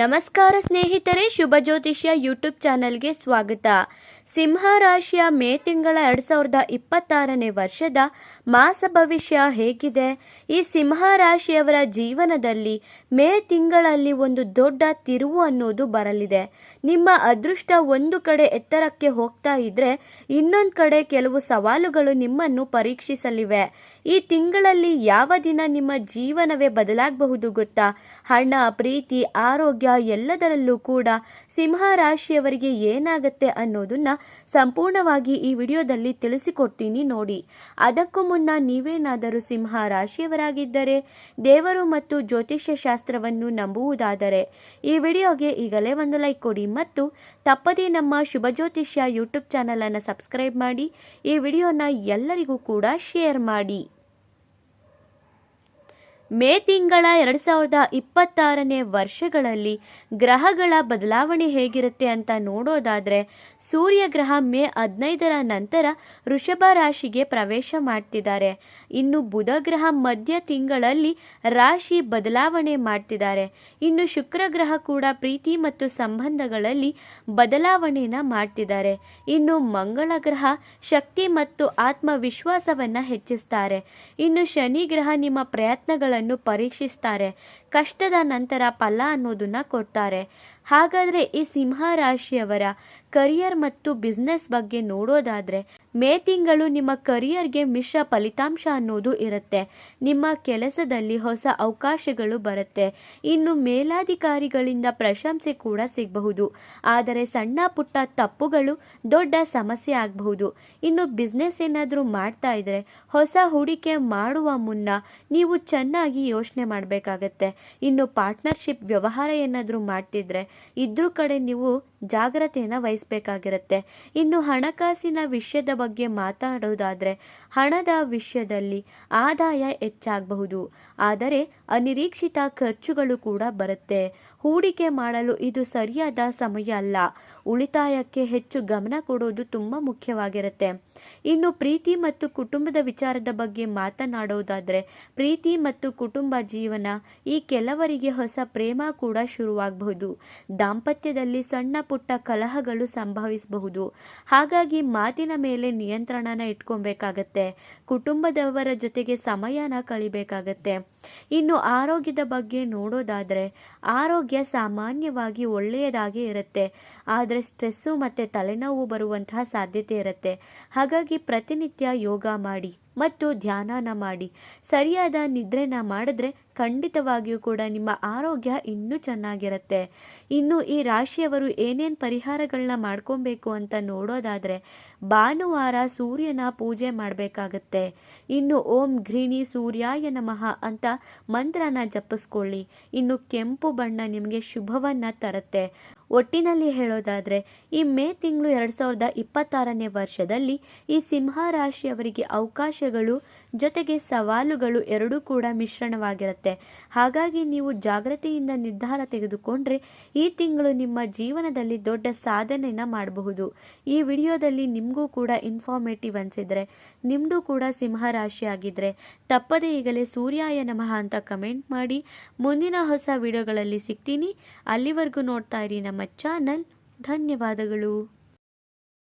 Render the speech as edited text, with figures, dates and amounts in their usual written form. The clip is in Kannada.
ನಮಸ್ಕಾರ ಸ್ನೇಹಿತರೆ, ಶುಭ ಜ್ಯೋತಿಷ್ಯ ಯೂಟ್ಯೂಬ್ ಚಾನೆಲ್ಗೆ ಸ್ವಾಗತ. ಸಿಂಹ ರಾಶಿಯ ಮೇ ತಿಂಗಳ 2026ನೇ ವರ್ಷದ ಮಾಸ ಭವಿಷ್ಯ ಹೇಗಿದೆ? ಈ ಸಿಂಹ ರಾಶಿಯವರ ಜೀವನದಲ್ಲಿ ಮೇ ತಿಂಗಳಲ್ಲಿ ಒಂದು ದೊಡ್ಡ ತಿರುವು ಅನ್ನೋದು ಬರಲಿದೆ. ನಿಮ್ಮ ಅದೃಷ್ಟ ಒಂದು ಕಡೆ ಎತ್ತರಕ್ಕೆ ಹೋಗ್ತಾ ಇದ್ರೆ, ಇನ್ನೊಂದು ಕಡೆ ಕೆಲವು ಸವಾಲುಗಳು ನಿಮ್ಮನ್ನು ಪರೀಕ್ಷಿಸಲಿವೆ. ಈ ತಿಂಗಳಲ್ಲಿ ಯಾವ ದಿನ ನಿಮ್ಮ ಜೀವನವೇ ಬದಲಾಗಬಹುದು ಗೊತ್ತಾ? ಹಣ, ಪ್ರೀತಿ, ಆರೋಗ್ಯ ಎಲ್ಲದರಲ್ಲೂ ಕೂಡ ಸಿಂಹ ರಾಶಿಯವರಿಗೆ ಏನಾಗುತ್ತೆ ಅನ್ನೋದನ್ನ ಸಂಪೂರ್ಣವಾಗಿ ಈ ವಿಡಿಯೋದಲ್ಲಿ ತಿಳಿಸಿಕೊಡ್ತೀನಿ ನೋಡಿ. ಅದಕ್ಕೂ ಮುನ್ನ ನೀವೇನಾದರೂ ಸಿಂಹ ರಾಶಿಯವರಾಗಿದ್ದರೆ, ದೇವರು ಮತ್ತು ಜ್ಯೋತಿಷ್ಯ ಶಾಸ್ತ್ರವನ್ನು ನಂಬುವುದಾದರೆ ಈ ವಿಡಿಯೋಗೆ ಈಗಲೇ ಒಂದು ಲೈಕ್ ಕೊಡಿ ಮತ್ತು ತಪ್ಪದೇ ನಮ್ಮ ಶುಭ ಜ್ಯೋತಿಷ್ಯ ಯೂಟ್ಯೂಬ್ ಚಾನಲ್ ಅನ್ನು ಸಬ್ಸ್ಕ್ರೈಬ್ ಮಾಡಿ ಈ ವಿಡಿಯೋನ ಎಲ್ಲರಿಗೂ ಕೂಡ ಶೇರ್ ಮಾಡಿ. ಮೇ ತಿಂಗಳ 2026ನೇ ವರ್ಷಗಳಲ್ಲಿ ಗ್ರಹಗಳ ಬದಲಾವಣೆ ಹೇಗಿರುತ್ತೆ ಅಂತ ನೋಡೋದಾದ್ರೆ, ಸೂರ್ಯ ಗ್ರಹ ಮೇ 15ರ ನಂತರ ವೃಷಭ ರಾಶಿಗೆ ಪ್ರವೇಶ ಮಾಡ್ತಿದ್ದಾರೆ. ಇನ್ನು ಬುಧ ಗ್ರಹ ಮಧ್ಯ ತಿಂಗಳಲ್ಲಿ ರಾಶಿ ಬದಲಾವಣೆ ಮಾಡ್ತಿದ್ದಾರೆ. ಇನ್ನು ಶುಕ್ರ ಗ್ರಹ ಕೂಡ ಪ್ರೀತಿ ಮತ್ತು ಸಂಬಂಧಗಳಲ್ಲಿ ಬದಲಾವಣೆಯನ್ನ ಮಾಡ್ತಿದ್ದಾರೆ. ಇನ್ನು ಮಂಗಳ ಗ್ರಹ ಶಕ್ತಿ ಮತ್ತು ಆತ್ಮವಿಶ್ವಾಸವನ್ನ ಹೆಚ್ಚಿಸ್ತಾರೆ. ಇನ್ನು ಶನಿ ಗ್ರಹ ನಿಮ್ಮ ಪ್ರಯತ್ನಗಳನ್ನು ಪರೀಕ್ಷಿಸ್ತಾರೆ. ಕಷ್ಟದ ನಂತರ ಫಲ ಅನ್ನೋದನ್ನ ಕೊಡ್ತಾರೆ. ಹಾಗಾದ್ರೆ ಈ ಸಿಂಹ ರಾಶಿಯವರ ಕರಿಯರ್ ಮತ್ತು ಬಿಸ್ನೆಸ್ ಬಗ್ಗೆ ನೋಡೋದಾದ್ರೆ, ಮೇ ತಿಂಗಳು ನಿಮ್ಮ ಕರಿಯರ್ಗೆ ಮಿಶ್ರ ಫಲಿತಾಂಶ ಅನ್ನೋದು ಇರುತ್ತೆ. ನಿಮ್ಮ ಕೆಲಸದಲ್ಲಿ ಹೊಸ ಅವಕಾಶಗಳು ಬರುತ್ತೆ. ಇನ್ನು ಮೇಲಾಧಿಕಾರಿಗಳಿಂದ ಪ್ರಶಂಸೆ ಕೂಡ ಸಿಗಬಹುದು. ಆದರೆ ಸಣ್ಣ ಪುಟ್ಟ ತಪ್ಪುಗಳು ದೊಡ್ಡ ಸಮಸ್ಯೆ ಆಗಬಹುದು. ಇನ್ನು ಬಿಸ್ನೆಸ್ ಏನಾದರೂ ಮಾಡ್ತಾ ಇದ್ರೆ, ಹೊಸ ಹೂಡಿಕೆ ಮಾಡುವ ಮುನ್ನ ನೀವು ಚೆನ್ನಾಗಿ ಯೋಚನೆ ಮಾಡಬೇಕಾಗತ್ತೆ. ಇನ್ನು ಪಾರ್ಟ್ನರ್ಶಿಪ್ ವ್ಯವಹಾರ ಏನಾದರೂ ಮಾಡ್ತಿದ್ರೆ ಇದ್ರ ಕಡೆ ನೀವು ಜಾಗ್ರತೆಯನ್ನು ವಹಿಸಬೇಕಾಗಿರುತ್ತೆ. ಇನ್ನು ಹಣಕಾಸಿನ ವಿಷಯದ ಬಗ್ಗೆ ಮಾತಾಡೋದಾದ್ರೆ, ಹಣದ ವಿಷಯದಲ್ಲಿ ಆದಾಯ ಹೆಚ್ಚಾಗಬಹುದು, ಆದರೆ ಅನಿರೀಕ್ಷಿತ ಖರ್ಚುಗಳು ಕೂಡ ಬರುತ್ತೆ. ಹೂಡಿಕೆ ಮಾಡಲು ಇದು ಸರಿಯಾದ ಸಮಯ ಅಲ್ಲ. ಉಳಿತಾಯಕ್ಕೆ ಹೆಚ್ಚು ಗಮನ ಕೊಡೋದು ತುಂಬಾ ಮುಖ್ಯವಾಗಿರುತ್ತೆ. ಇನ್ನು ಪ್ರೀತಿ ಮತ್ತು ಕುಟುಂಬದ ವಿಚಾರದ ಬಗ್ಗೆ ಮಾತನಾಡೋದಾದ್ರೆ, ಪ್ರೀತಿ ಮತ್ತು ಕುಟುಂಬ ಜೀವನ ಈ ಕೆಲವರಿಗೆ ಹೊಸ ಪ್ರೇಮ ಕೂಡ ಶುರುವಾಗಬಹುದು. ದಾಂಪತ್ಯದಲ್ಲಿ ಸಣ್ಣ ಪುಟ್ಟ ಕಲಹಗಳು ಸಂಭವಿಸಬಹುದು. ಹಾಗಾಗಿ ಮಾತಿನ ಮೇಲೆ ನಿಯಂತ್ರಣನ ಇಟ್ಕೊಬೇಕಾಗತ್ತೆ. ಕುಟುಂಬದವರ ಜೊತೆಗೆ ಸಮಯನ ಕಳಿಬೇಕಾಗತ್ತೆ. ಇನ್ನು ಆರೋಗ್ಯದ ಬಗ್ಗೆ ನೋಡೋದಾದ್ರೆ, ಆರೋಗ್ಯ ಸಾಮಾನ್ಯವಾಗಿ ಒಳ್ಳೆಯದಾಗಿ ಇರುತ್ತೆ, ಆದರೆ ಸ್ಟ್ರೆಸ್ಸು ಮತ್ತು ತಲೆನೋವು ಬರುವಂತಹ ಸಾಧ್ಯತೆ ಇರುತ್ತೆ. ಹಾಗಾಗಿ ಪ್ರತಿನಿತ್ಯ ಯೋಗ ಮಾಡಿ ಮತ್ತು ಧ್ಯಾನನ ಮಾಡಿ, ಸರಿಯಾದ ನಿದ್ರೆನ ಮಾಡಿದ್ರೆ ಖಂಡಿತವಾಗಿಯೂ ಕೂಡ ನಿಮ್ಮ ಆರೋಗ್ಯ ಇನ್ನೂ ಚೆನ್ನಾಗಿರುತ್ತೆ. ಇನ್ನು ಈ ರಾಶಿಯವರು ಏನೇನು ಪರಿಹಾರಗಳನ್ನ ಮಾಡ್ಕೊಬೇಕು ಅಂತ ನೋಡೋದಾದ್ರೆ, ಭಾನುವಾರ ಸೂರ್ಯನ ಪೂಜೆ ಮಾಡಬೇಕಾಗತ್ತೆ. ಇನ್ನು ಓಂ ಘ್ರೀಣಿ ಸೂರ್ಯಾಯ ನಮಃ ಅಂತ ಮಂತ್ರನ ಜಪಿಸ್ಕೊಳ್ಳಿ. ಇನ್ನು ಕೆಂಪು ಬಣ್ಣ ನಿಮಗೆ ಶುಭವನ್ನ ತರುತ್ತೆ. ಒಟ್ಟಿನಲ್ಲಿ ಹೇಳೋದಾದ್ರೆ, ಈ ಮೇ ತಿಂಗಳು 2026ನೇ ವರ್ಷದಲ್ಲಿ ಈ ಸಿಂಹ ರಾಶಿಯವರಿಗೆ ಅವಕಾಶಗಳು ಜೊತೆಗೆ ಸವಾಲುಗಳು ಎರಡೂ ಕೂಡ ಮಿಶ್ರಣವಾಗಿರುತ್ತೆ. ಹಾಗಾಗಿ ನೀವು ಜಾಗ್ರತೆಯಿಂದ ನಿರ್ಧಾರ ತೆಗೆದುಕೊಂಡ್ರೆ ಈ ತಿಂಗಳು ನಿಮ್ಮ ಜೀವನದಲ್ಲಿ ದೊಡ್ಡ ಸಾಧನೆನ ಮಾಡಬಹುದು. ಈ ವಿಡಿಯೋದಲ್ಲಿ ನಿಮಗೂ ಕೂಡ ಇನ್ಫಾರ್ಮೇಟಿವ್ ಅನಿಸಿದ್ರೆ, ನಿಮ್ಮದು ಕೂಡ ಸಿಂಹ ರಾಶಿ ಆಗಿದ್ರೆ ತಪ್ಪದೇ ಈಗಲೇ ಸೂರ್ಯಾಯ ನಮಃ ಅಂತ ಕಮೆಂಟ್ ಮಾಡಿ. ಮುಂದಿನ ಹೊಸ ವಿಡಿಯೋಗಳಲ್ಲಿ ಸಿಗ್ತೀನಿ. ಅಲ್ಲಿವರೆಗೂ ನೋಡ್ತಾ ಇರಿ ನಮ್ಮ ಚಾನಲ್. ಧನ್ಯವಾದಗಳು.